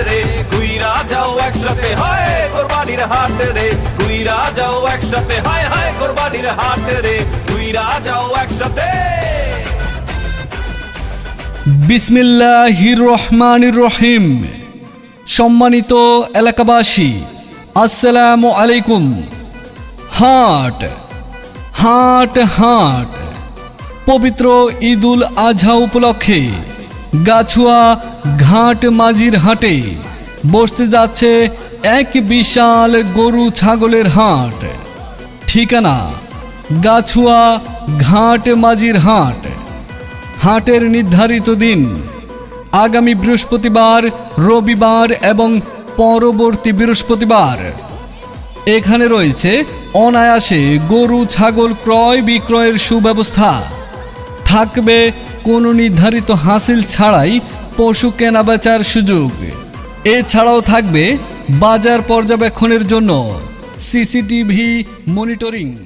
রে, ঘুইরা যাও একসাথে, হায় কোরবানির হাট রে, ঘুইরা যাও একসাথে, হায় হায় কোরবানির হাট রে, ঘুইরা যাও একসাথে। বিসমিল্লাহির রহমানির রহিম। সম্মানিত এলাকাবাসী, আসসালামু আলাইকুম। হাট হাট হাট পবিত্র ঈদুল আজহা উপলক্ষে গাছুয়া ঘাট মাঝির হাটে বসতে যাচ্ছে এক বিশাল গরু ছাগলের হাট। ঠিকানা গাছুয়া ঘাট মাঝির হাট। হাটের নির্ধারিত দিন আগামী বৃহস্পতিবার, রবিবার এবং পরবর্তী বৃহস্পতিবার। এখানে রয়েছে অনায়াসে গরু ছাগল ক্রয় বিক্রয়ের সুব্যবস্থা। থাকবে কোনো নির্ধারিত হাসিল ছাড়াই পশু কেনাবেচার সুযোগ। এছাড়াও থাকবে বাজার পর্যবেক্ষণের জন্য সিসিটিভি মনিটরিং।